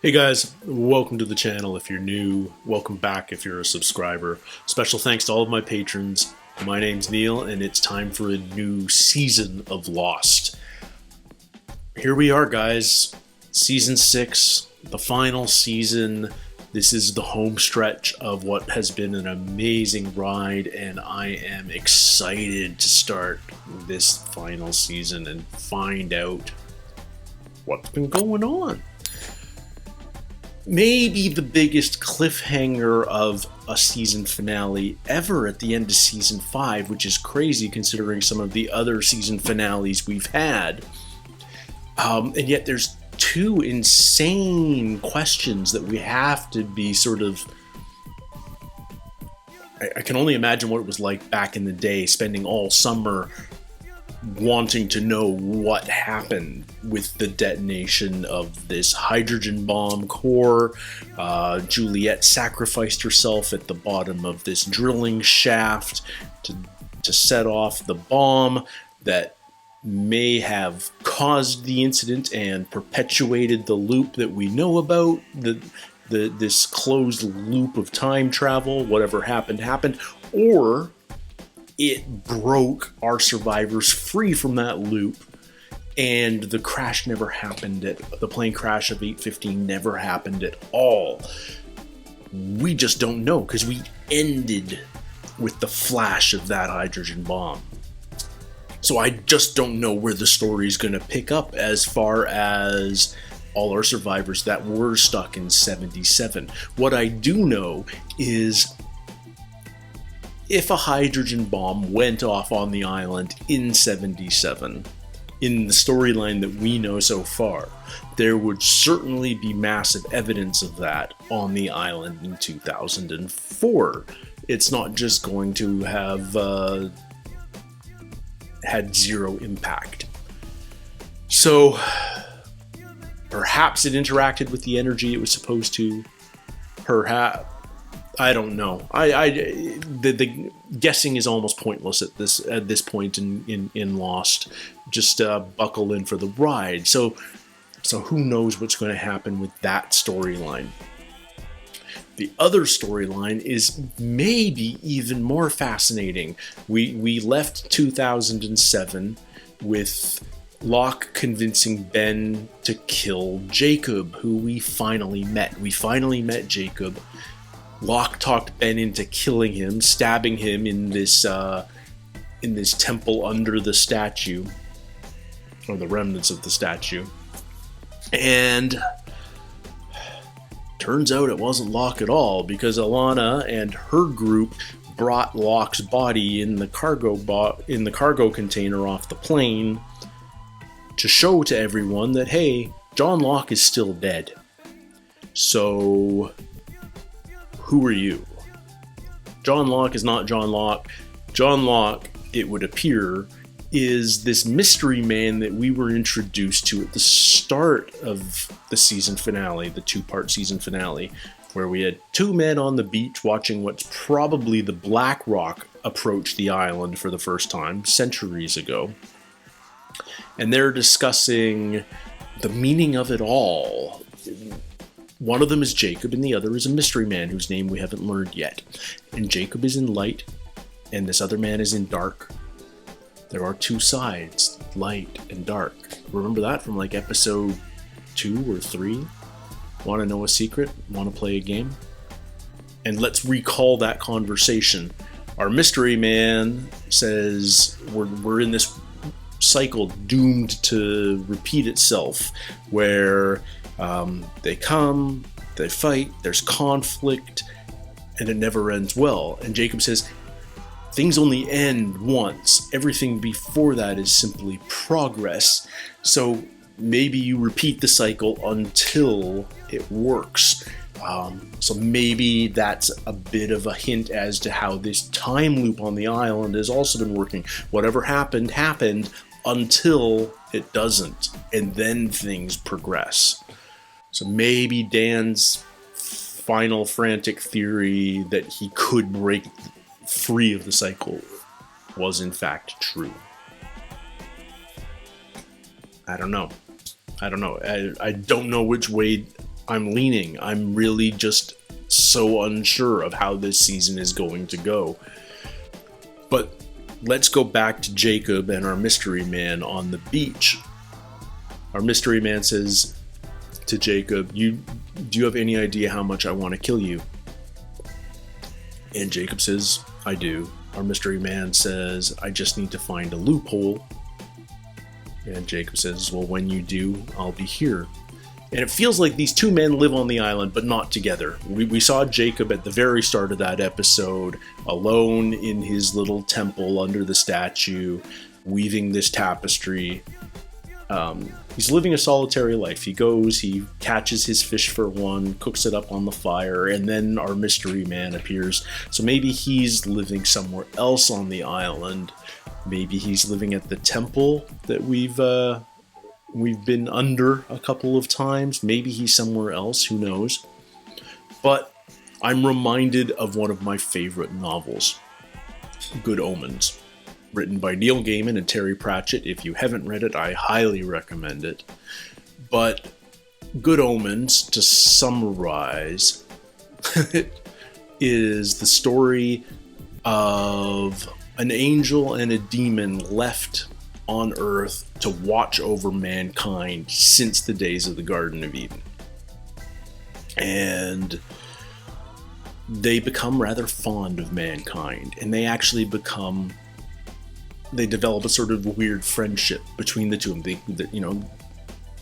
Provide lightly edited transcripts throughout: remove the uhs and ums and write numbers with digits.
Hey guys, welcome to the channel if you're new, welcome back if you're a subscriber. Special thanks to all of my patrons. My name's Neil and it's time for a new season of Lost. Here we are guys, season 6, the final season. This is the home stretch of what has been an amazing ride, and I am excited to start this final season and find out what's been going on. Maybe the biggest cliffhanger of a season finale ever at the end of season 5, which is crazy considering some of the other season finales we've had. And yet there's two insane questions that we have to be sort of... I can only imagine what it was like back in the day, spending all summer wanting to know what happened with the detonation of this hydrogen bomb core. Juliet sacrificed herself at the bottom of this drilling shaft to set off the bomb that may have caused the incident and perpetuated the loop that we know about, this closed loop of time travel. Whatever happened, or it broke our survivors free from that loop, and the crash never happened. The plane crash of 8:15 never happened at all. We just don't know because we ended with the flash of that hydrogen bomb. So I just don't know where the story's going to pick up as far as all our survivors that were stuck in 77. What I do know is, if a hydrogen bomb went off on the island in 77, in the storyline that we know so far, there would certainly be massive evidence of that on the island in 2004. It's not just going to have had zero impact. So perhaps it interacted with the energy it was supposed to. Perhaps, I don't know. The guessing is almost pointless at this point in Lost. Just buckle in for the ride. So who knows what's going to happen with that storyline? The other storyline is maybe even more fascinating. We left 2007 with Locke convincing Ben to kill Jacob, who we finally met. We finally met Jacob. Locke talked Ben into killing him, stabbing him in this temple under the statue, or the remnants of the statue. And turns out it wasn't Locke at all, because Alana and her group brought Locke's body in the cargo container off the plane to show to everyone that, hey, John Locke is still dead. So who are you? John Locke is not John Locke. John Locke, it would appear, is this mystery man that we were introduced to at the start of the season finale, the 2-part season finale, where we had 2 men on the beach watching what's probably the Black Rock approach the island for the first time centuries ago. And they're discussing the meaning of it all. One of them is Jacob, and the other is a mystery man whose name we haven't learned yet. And Jacob is in light, and this other man is in dark. There are 2 sides, light and dark. Remember that from like episode 2 or 3? Want to know a secret? Want to play a game? And let's recall that conversation. Our mystery man says we're in this cycle doomed to repeat itself, where they come, they fight, there's conflict, and it never ends well. And Jacob says, things only end once. Everything before that is simply progress. So maybe you repeat the cycle until it works. So maybe that's a bit of a hint as to how this time loop on the island has also been working. Whatever happened until it doesn't, and then things progress. So maybe Dan's final frantic theory that he could break free of the cycle was in fact true. I don't know. I don't know which way I'm leaning. I'm really just so unsure of how this season is going to go. But let's go back to Jacob and our mystery man on the beach. Our mystery man says to Jacob, do you have any idea how much I want to kill you? And Jacob says, I do. Our mystery man says, I just need to find a loophole. And Jacob says, well, when you do, I'll be here. And it feels like these two men live on the island, but not together. We saw Jacob at the very start of that episode, alone in his little temple under the statue, weaving this tapestry. He's living a solitary life. He goes, he catches his fish for one, cooks it up on the fire, and then our mystery man appears. So maybe he's living somewhere else on the island. Maybe he's living at the temple that we've been under a couple of times. Maybe he's somewhere else, who knows. But I'm reminded of one of my favorite novels, Good Omens, written by Neil Gaiman and Terry Pratchett. If you haven't read it, I highly recommend it. But Good Omens, to summarize, is the story of an angel and a demon left on Earth to watch over mankind since the days of the Garden of Eden. And they become rather fond of mankind, and they actually develop a sort of weird friendship between the two of them.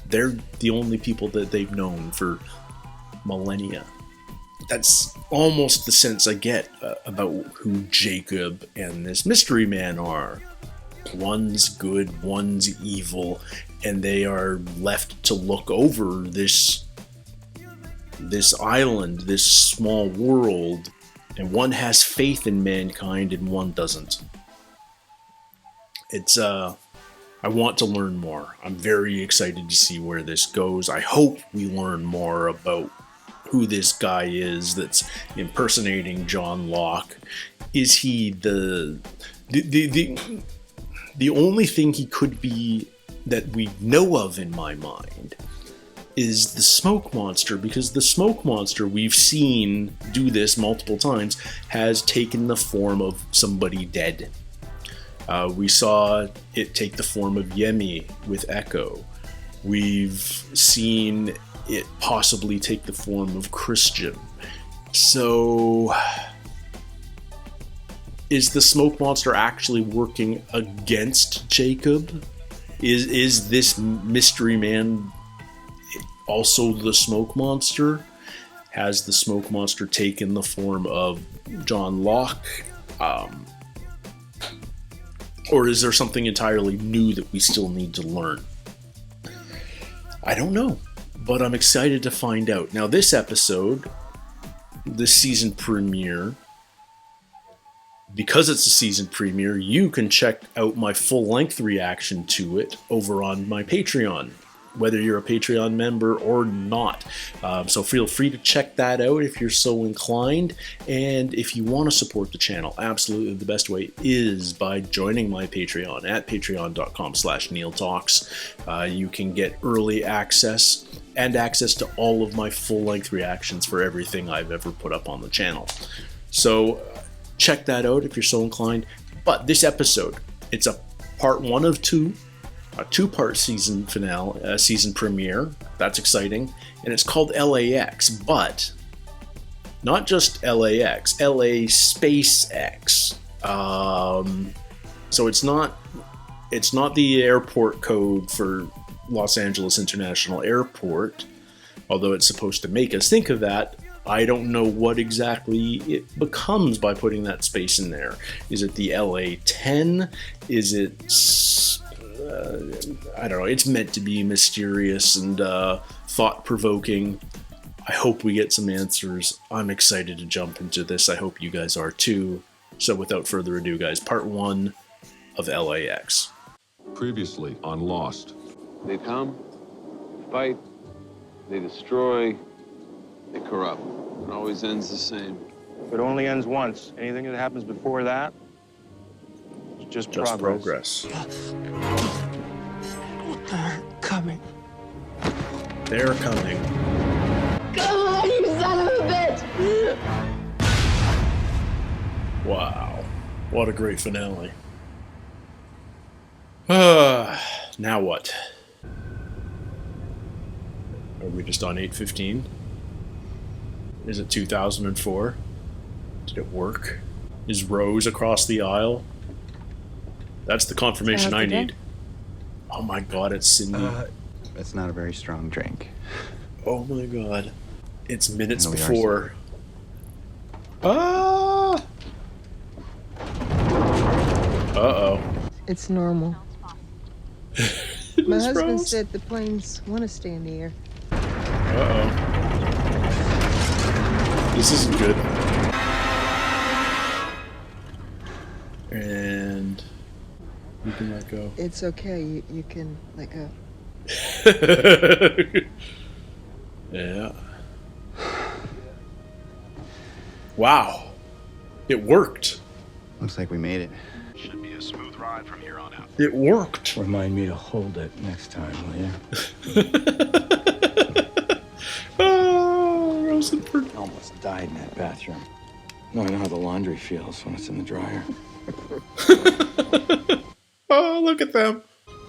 They're the only people that they've known for millennia. That's almost the sense I get about who Jacob and this mystery man are. One's good, one's evil, and they are left to look over this island, this small world, and one has faith in mankind and one doesn't. I want to learn more. I'm very excited to see where this goes. I hope we learn more about who this guy is that's impersonating John Locke. Is he the only thing he could be that we know of in my mind is the smoke monster, because the smoke monster we've seen do this multiple times has taken the form of somebody dead. We saw it take the form of Yemi with Echo. We've seen it possibly take the form of Christian. So, is the smoke monster actually working against Jacob? Is this mystery man also the smoke monster? Has the smoke monster taken the form of John Locke? Or is there something entirely new that we still need to learn? I don't know, but I'm excited to find out. Now, this episode, this season premiere, because it's a season premiere, you can check out my full-length reaction to it over on my Patreon, whether you're a Patreon member or not. So feel free to check that out if you're so inclined. And if you want to support the channel, absolutely the best way is by joining my Patreon at patreon.com/NeilTalks. You can get early access and access to all of my full-length reactions for everything I've ever put up on the channel. So check that out if you're so inclined. But this episode, it's a part 1 of 2. A 2-part season finale, season premiere. That's exciting. And it's called LAX, but not just LAX, LA SpaceX. So it's not the airport code for Los Angeles International Airport, although it's supposed to make us think of that. I don't know what exactly it becomes by putting that space in there. Is it the LA-10? Is it... I don't know. It's meant to be mysterious and thought-provoking. I hope we get some answers. I'm excited to jump into this. I hope you guys are too. So without further ado, guys, part 1 of LAX. Previously on Lost. They come, fight, they destroy, they corrupt. It always ends the same. It only ends once. Anything that happens before that, it's just progress. They're coming. They're coming. Wow. What a great finale. Now what? Are we just on 8:15? Is it 2004? Did it work? Is Rose across the aisle? That's the confirmation I need. Oh my god, it's Cindy. It's not a very strong drink. Oh my god. It's minutes We are before. Ah! Uh-oh. It's normal. My husband said the planes want to stay in the air. Uh-oh. This isn't good. And you can let go. It's okay. You can let go. Yeah. Wow. It worked. Looks like we made it. Should be a smooth ride from here on out. It worked. Remind me to hold it next time, will you? Oh, Rosenberg. Almost died in that bathroom. No, I know how the laundry feels when it's in the dryer. Oh, look at them.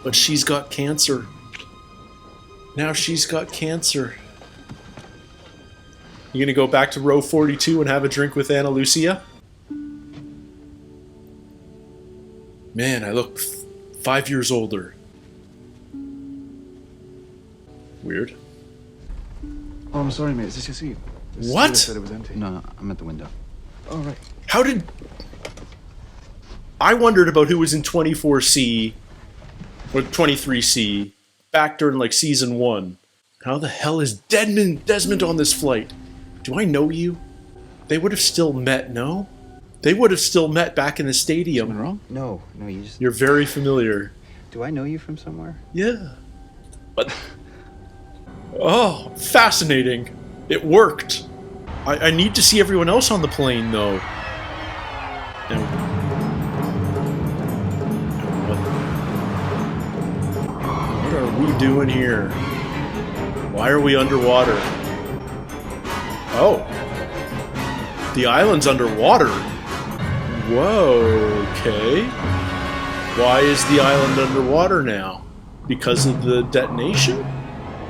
But she's got cancer. Now she's got cancer. You gonna go back to row 42 and have a drink with Ana Lucia? Man, I look 5 years older. Weird. Oh, I'm sorry, mate. Is this your seat? The What? steward said it was empty. No, I'm at the window. Oh, right. How did... I wondered about who was in 24C or 23C back during like season 1. How the hell is Desmond on this flight? Do I know you? They would have still met, no? They would have still met back in the stadium. Something wrong? No, you just... You're very familiar. Do I know you from somewhere? Yeah. But... Oh, fascinating. It worked. I need to see everyone else on the plane, though. And what are we doing here? Why are we underwater? Oh. The island's underwater. Whoa, okay. Why is the island underwater now? Because of the detonation?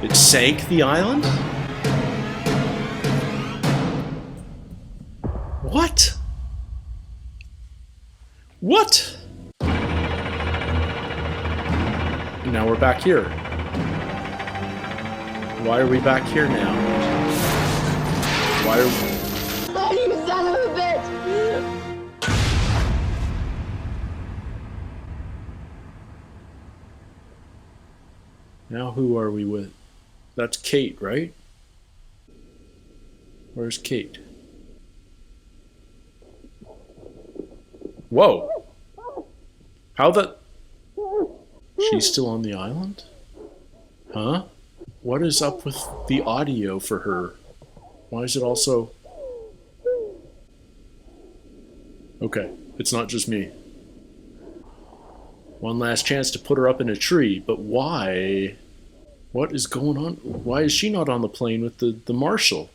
It sank the island? What? What? Now we're back here. Why are we back here now? Why are we... Oh, you son of a bitch! Now who are we with? That's Kate, right? Where's Kate? Whoa! How the... She's still on the island? Huh? What is up with the audio for her? Why is it also... Okay, it's not just me. One last chance to put her up in a tree, but why? What is going on? Why is she not on the plane with the marshal?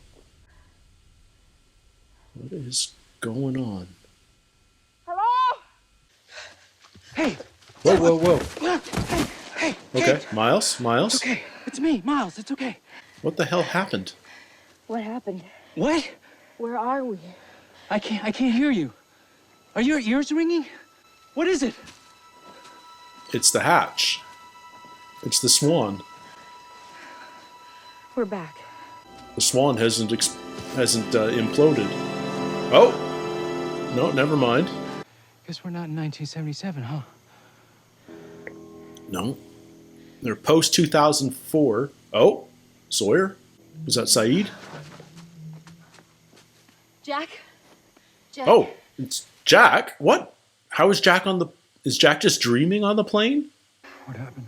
What is going on? Hello? Hey! Whoa, whoa, whoa. Hey! Okay, Miles? Miles? Okay, it's me, Miles. It's okay. What the hell happened? What happened? What? Where are we? I can't hear you. Are your ears ringing? What is it? It's the hatch. It's the Swan. We're back. The Swan hasn't imploded. Oh! No, never mind. Guess we're not in 1977, huh? No. They're post-2004. Oh! Sawyer? Was that Saeed? Jack? Jack? Oh! It's Jack? What? How is Jack on the... Is Jack just dreaming on the plane? What happened?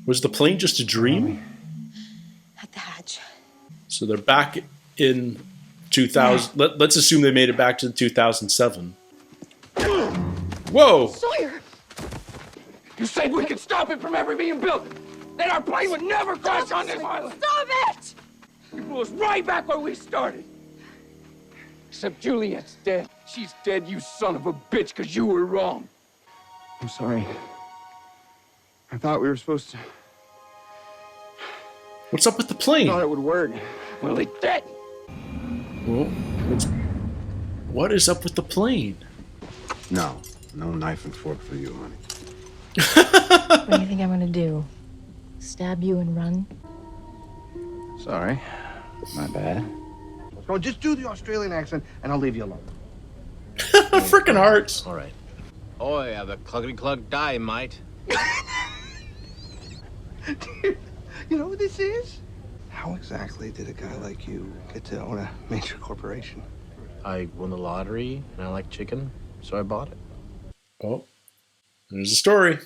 Was the plane just a dream? At the hatch. So they're back in 2000... Let's assume they made it back to 2007. Whoa! Sawyer! You said we could stop it from ever being built. That our plane would never crash on this island. Stop it! You blew us right back where we started. Except Juliet's dead. She's dead, you son of a bitch, because you were wrong. I'm sorry. I thought we were supposed to. What's up with the I plane? thought it would work. Well, it did. Well, what is up with the plane? No. No knife and fork for you, honey. What do you think I'm gonna do? Stab you and run? Sorry. My bad. No, just do the Australian accent and I'll leave you alone. Frickin' hearts. All right. Oi, have a cluggity-clug die, mate. You know what this is? How exactly did a guy like you get to own a major corporation? I won the lottery, and I like chicken, so I bought it. Oh, there's a story.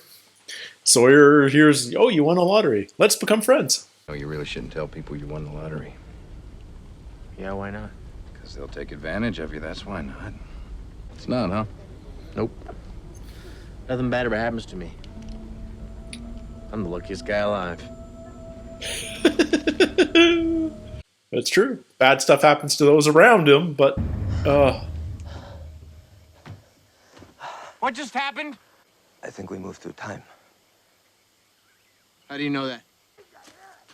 Sawyer hears, oh, you won a lottery. Let's become friends. No, you really shouldn't tell people you won the lottery. Yeah, why not? Because they'll take advantage of you, that's why not. It's not, huh? Nope. Nothing bad ever happens to me. I'm the luckiest guy alive. That's true. Bad stuff happens to those around him, but, What just happened? I think we moved through time. How do you know that?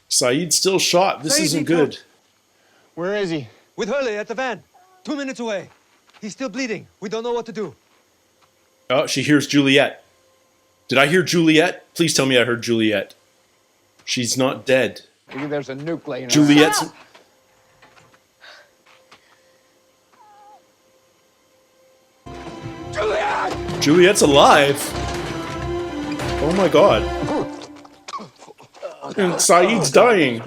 Saeed's still shot. This isn't good. Where is he? With Hurley at the van. 2 minutes away. He's still bleeding. We don't know what to do. Oh, she hears Juliet. Did I hear Juliet? Please tell me I heard Juliet. She's not dead. Maybe there's a nuke laying around. Juliet's... Juliet! Juliet's alive. Oh my god. And Saeed's dying.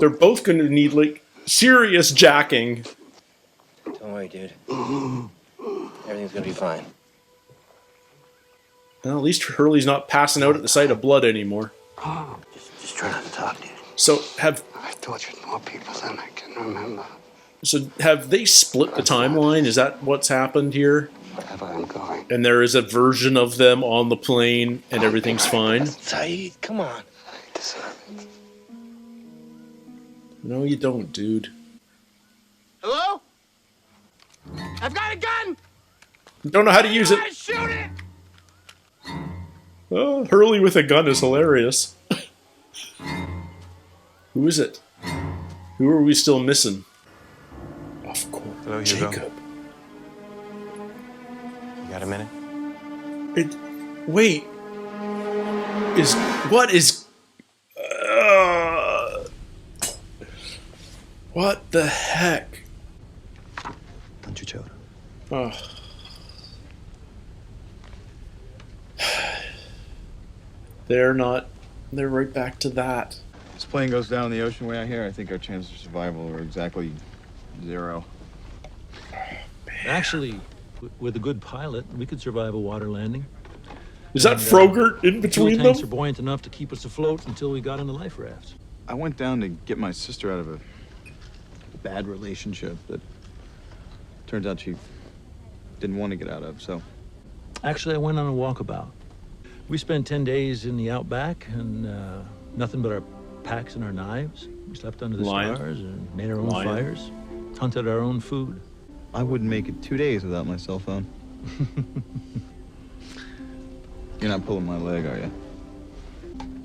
They're both going to need, like, serious jacking. Don't worry, dude. Everything's gonna be fine. Well, at least Hurley's not passing out at the sight of blood anymore. Just try not to talk, dude. So have I've tortured more people than I can remember. they split the timeline? Is that what's happened here? Wherever I'm going. And there is a version of them on the plane, and everything's fine. Saeed, come on. I deserve it. No, you don't, dude. Hello? I've got a gun! Don't know how to use it. Shoot it! Oh, Hurley with a gun is hilarious. Who is it? Who are we still missing? Of course, Hello, Hugo. Jacob. You got a minute? Wait. What the heck? Don't you, Choda? Oh. They're right back to that. This plane goes down in the ocean way out here, I think our chances of survival are exactly 0. Actually, with a good pilot, we could survive a water landing. Is that Frogurt in between fuel tanks them? are buoyant enough to keep us afloat until we got into life rafts. I went down to get my sister out of a bad relationship that turns out she didn't want to get out of, so. Actually, I went on a walkabout. We spent 10 days in the outback and nothing but our packs and our knives. We slept under the stars and made our own fires, hunted our own food. I wouldn't make it 2 days without my cell phone. You're not pulling my leg, are you?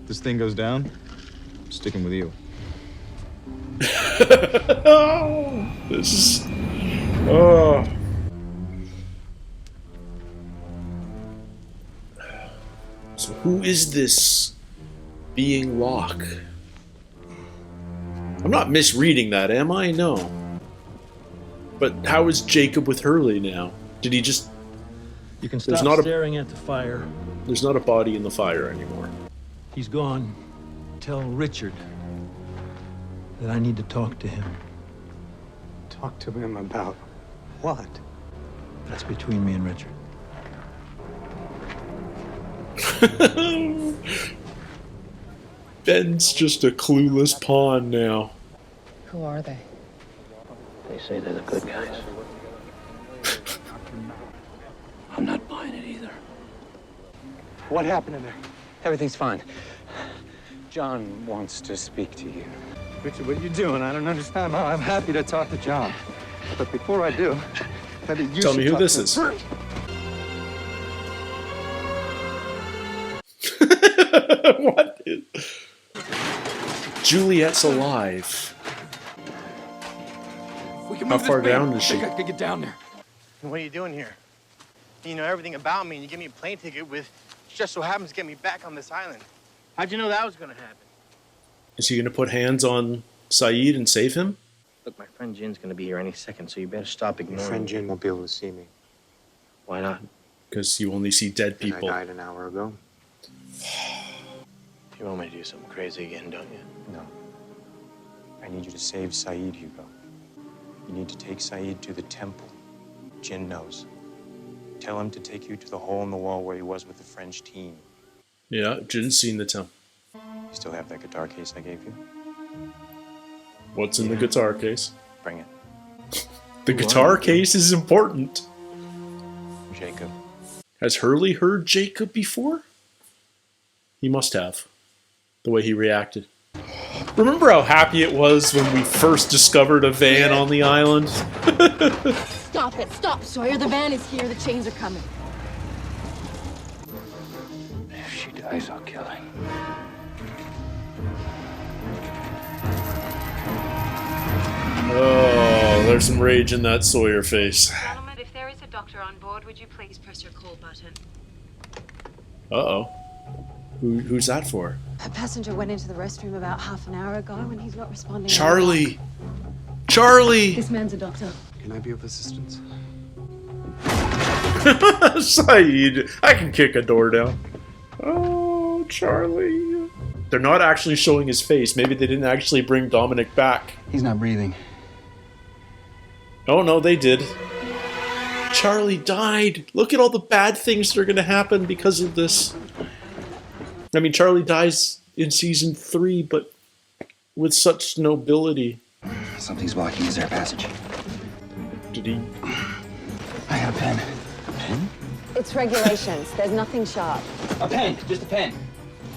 This thing goes down, I'm sticking with you. This is... Oh. So who is this being Locke? I'm not misreading that, am I? No. But how is Jacob with Hurley now? Did he just... You can stop staring at the fire. There's not a body in the fire anymore. He's gone. Tell Richard that I need to talk to him. Talk to him about what? That's between me and Richard. Ben's just a clueless pawn now. Who are they? They say they're the good guys. I'm not buying it either. What happened in there? Everything's fine. John wants to speak to you. Richard, what are you doing? I don't understand. I'm happy to talk to John. But before I do, maybe you Tell should me who talk this to him is. first. What? Juliet's alive. We can How move far this down van. is I she? think I can get down there. What are you doing here? You know everything about me, and you give me a plane ticket with just so happens to get me back on this island. How'd you know that was gonna happen? Is he going to put hands on Saeed and save him? Look, my friend Jin's gonna be here any second, so you better stop ignoring Your friend me. Jin won't be able to see me. Why not? Because you only see dead people. I died an hour ago. You want me to do something crazy again, don't you? No. I need you to save Saeed, Hugo. You need to take Saeed to the temple. Jin knows. Tell him to take you to the hole in the wall where he was with the French team. Yeah, Jin's seen the temple. You still have that guitar case I gave you? What's in the guitar case? Bring it. The guitar case is important. Jacob. Has Hurley heard Jacob before? He must have. The way he reacted. Remember how happy it was when we first discovered a van on the island? Stop it. Stop, Sawyer. The van is here. The chains are coming. If she dies, I'll kill her. Oh, there's some rage in that Sawyer face. Gentlemen, if there is a doctor on board, would you please press your call button? Uh-oh. Who's that for? A passenger went into the restroom about half an hour ago and he's not responding. Charlie! Charlie! This man's a doctor. Can I be of assistance? Saeed, I can kick a door down. Oh, Charlie. They're not actually showing his face. Maybe they didn't actually bring Dominic back. He's not breathing. Oh, no, they did. Charlie died. Look at all the bad things that are going to happen because of this. I mean, Charlie dies in season 3, but with such nobility. Something's blocking his air passage. Did he? I got a pen. A pen? It's regulations. There's nothing sharp. A pen. Just a pen.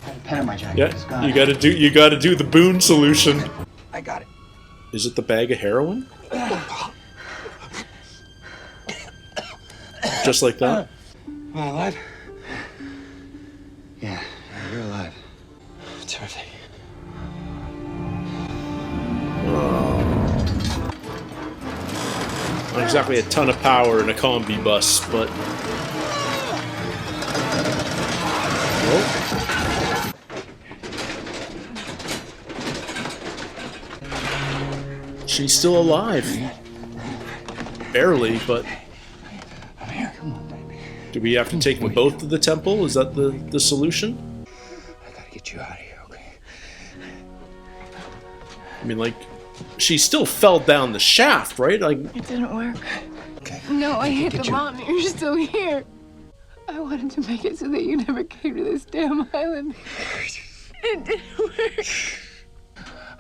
I had a pen in my jacket. It's Yeah, gone. you gotta do the Boone solution. I got it. Is it the bag of heroin? Just like that? Am I alive? Yeah, you're alive. Terrific. Not exactly a ton of power in a combi bus, but... Oh. She's still alive. Barely, but... Do we have to take them both to the temple? Is that the solution? I gotta get you out of here, okay? I mean, like, she still fell down the shaft, right? Like, It didn't work. Okay. No, I hit Get the you. mountain. You're still here. I wanted to make it so that you never came to this damn island. It didn't work.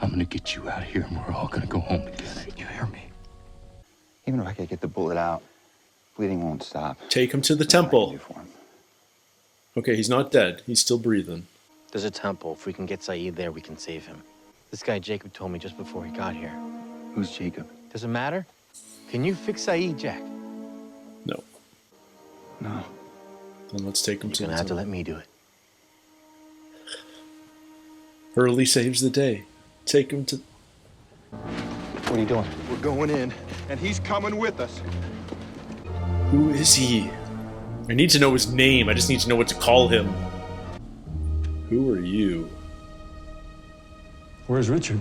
I'm gonna get you out of here and we're all gonna go home together. You hear me? Even if I could get the bullet out, bleeding won't stop. take him to the temple. Okay, he's not dead. He's still breathing. There's a temple. If we can get Saeed there, we can save him. This guy Jacob told me just before he got here. Who's Jacob? Does it matter? Can you fix Saeed, Jack? No. No. Then let's take him to You're the gonna have to temple. let me do it. Hurley saves the day. Take him to... What are you doing? We're going in, and he's coming with us. Who is he? I need to know his name. I just need to know what to call him. Who are you? Where's Richard?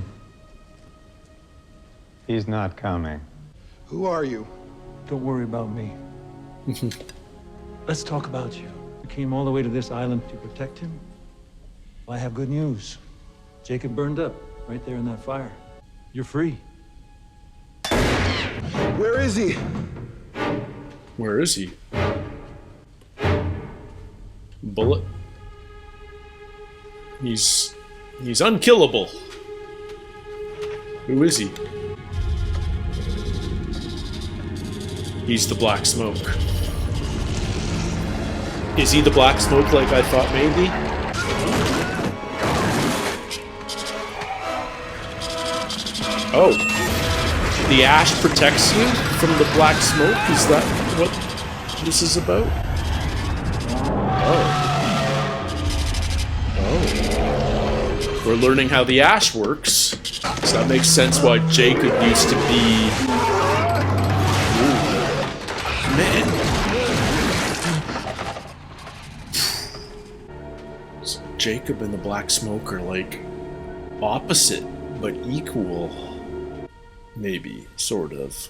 He's not coming. Who are you? Don't worry about me. Let's talk about you. You came all the way to this island to protect him? Well, I have good news. Jacob burned up right there in that fire. You're free. Where is he? Where is he? Bullet? He's unkillable. Who is he? He's the Black Smoke. Is he the Black Smoke like I thought maybe? Oh. The ash protects you from the black smoke? Is that what this is about? Oh. We're learning how the ash works. So that makes sense why Jacob used to be... Ooh. Man. So Jacob and the black smoke are like opposite, but equal. Maybe, sort of.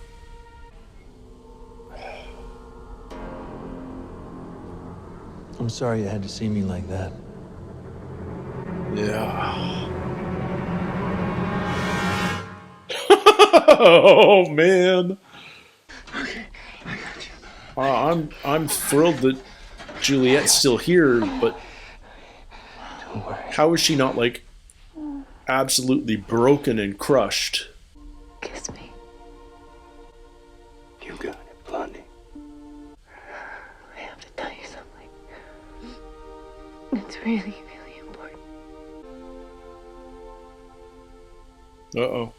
I'm sorry you had to see me like that. Yeah. Oh man. Okay, I got you. I'm thrilled that Juliet's still here, but how is she not like absolutely broken and crushed? Kiss me. You got it, Blondie. I have to tell you something. It's really, really important. Uh-oh.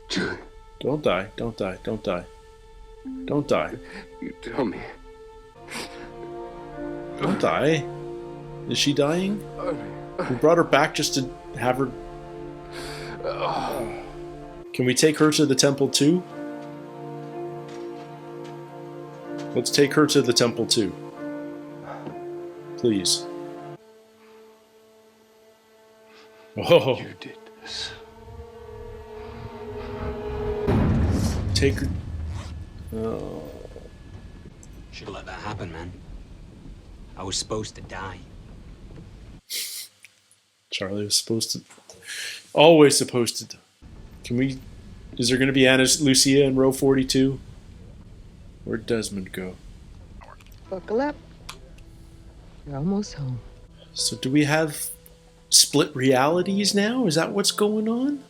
Julie. Don't die. Don't die. Don't die. Don't die. You tell me. Don't die. Is she dying? We brought her back just to have her... Can we take her to the temple too? Let's take her to the temple too. Please. Oh. You did this. Take her... Oh. Should have let that happen, man. I was supposed to die. Charlie was supposed to... Always supposed to... Can we... Is there going to be Anna Lucia in row 42? Where'd Desmond go? Buckle up. You're almost home. So do we have split realities now? Is that what's going on?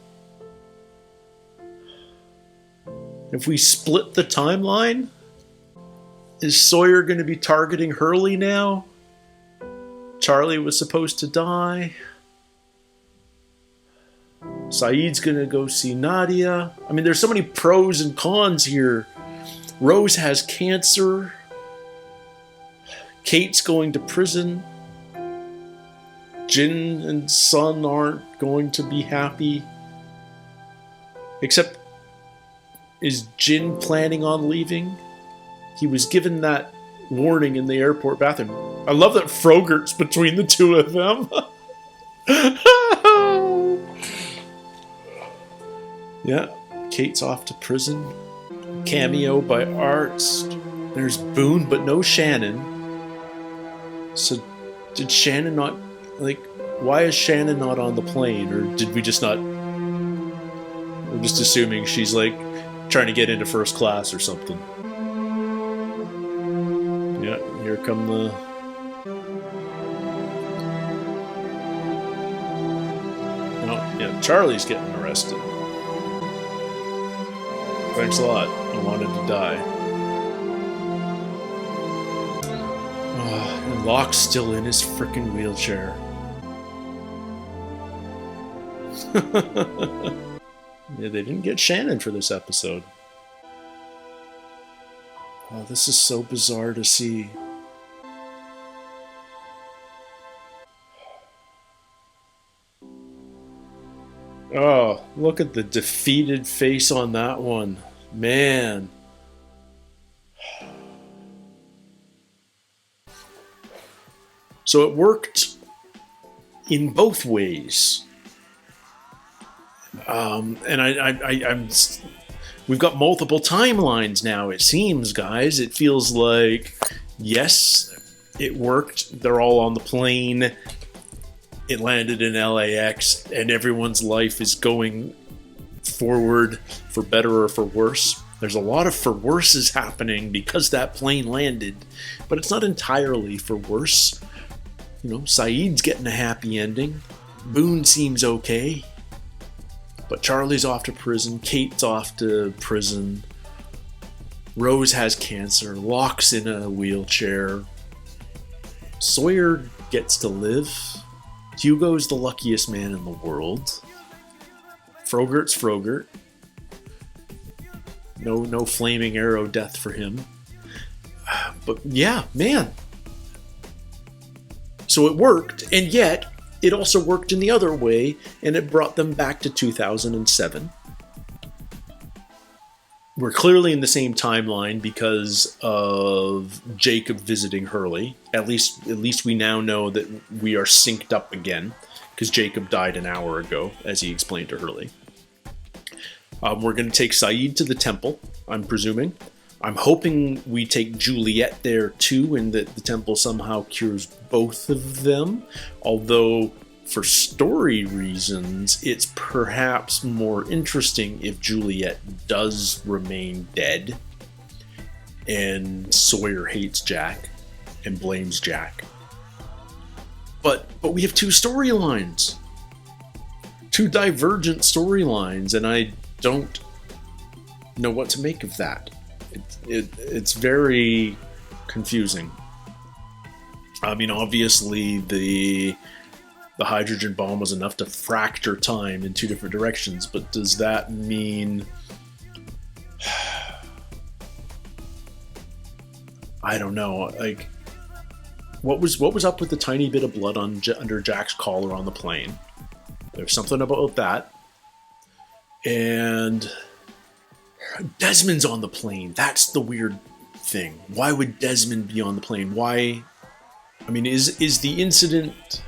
If we split the timeline, is Sawyer going to be targeting Hurley now? Charlie was supposed to die. Saeed's going to go see Nadia. I mean, there's so many pros and cons here. Rose has cancer. Kate's going to prison. Jin and Sun aren't going to be happy. Except, is Jin planning on leaving? He was given that warning in the airport bathroom. I love that Frogert's between the two of them. Yeah, Kate's off to prison. Cameo by Arts. There's Boone, but no Shannon. So, did Shannon not... Like, why is Shannon not on the plane? Or did we just not... We're just assuming she's, like, trying to get into first class or something. Yeah, here come the... Oh, yeah, Charlie's getting arrested. Thanks a lot. I wanted to die. And Locke's still in his frickin' wheelchair. Yeah, they didn't get Shannon for this episode. Oh, this is so bizarre to see. Oh, look at the defeated face on that one. Man. So it worked in both ways. And we've got multiple timelines now, it seems, guys. It feels like, yes, it worked. They're all on the plane. It landed in LAX, and everyone's life is going forward for better or for worse. There's a lot of for worses happening because that plane landed, but it's not entirely for worse. You know, Saeed's getting a happy ending. Boone seems okay. But Charlie's off to prison. Kate's off to prison. Rose has cancer. Locke's in a wheelchair. Sawyer gets to live. Hugo's the luckiest man in the world. Frogert's Frogert. No flaming arrow death for him. But yeah, man. So it worked, and yet it also worked in the other way, and it brought them back to 2007. We're clearly in the same timeline because of Jacob visiting Hurley. At least we now know that we are synced up again, because Jacob died an hour ago, as he explained to Hurley. We're going to take Sayid to the temple, I'm presuming. I'm hoping we take Juliet there too, and that the temple somehow cures both of them. Although, for story reasons, it's perhaps more interesting if Juliet does remain dead, and Sawyer hates Jack and blames Jack. But we have two storylines. Two divergent storylines, and I don't know what to make of that. It's very confusing. I mean, obviously the hydrogen bomb was enough to fracture time in two different directions, but does that mean... I don't know. Like, what was up with the tiny bit of blood under Jack's collar on the plane? There's something about that. And Desmond's on the plane. That's the weird thing. Why would Desmond be on the plane? Why? I mean, is the incident...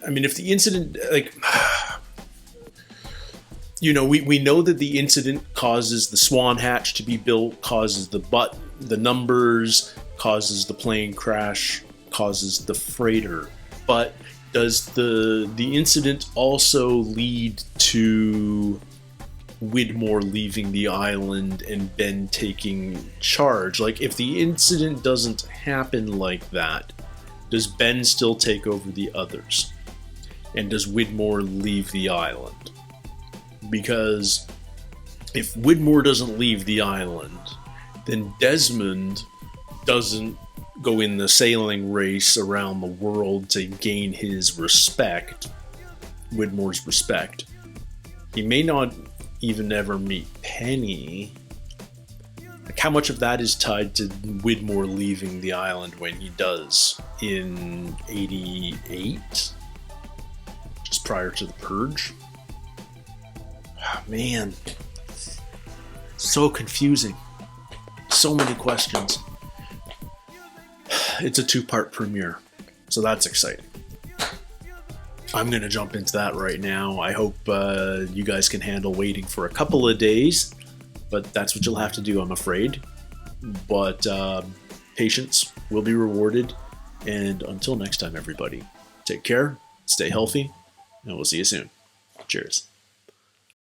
I mean, if the incident... like, you know, we know that the incident causes the Swan hatch to be built, causes the numbers, causes the plane crash, causes the freighter. But does the incident also lead to Widmore leaving the island and Ben taking charge? Like, if the incident doesn't happen like that, does Ben still take over the others? And does Widmore leave the island? Because if Widmore doesn't leave the island, then Desmond doesn't go in the sailing race around the world to gain his respect, Widmore's respect. He may not even ever meet Penny. Like, how much of that is tied to Widmore leaving the island when he does in 88? Just prior to the Purge? Oh, man. So confusing. So many questions. It's a 2-part premiere, so that's exciting. I'm going to jump into that right now. I hope you guys can handle waiting for a couple of days, but that's what you'll have to do, I'm afraid. But patience will be rewarded, and until next time, everybody, take care, stay healthy, and we'll see you soon. Cheers.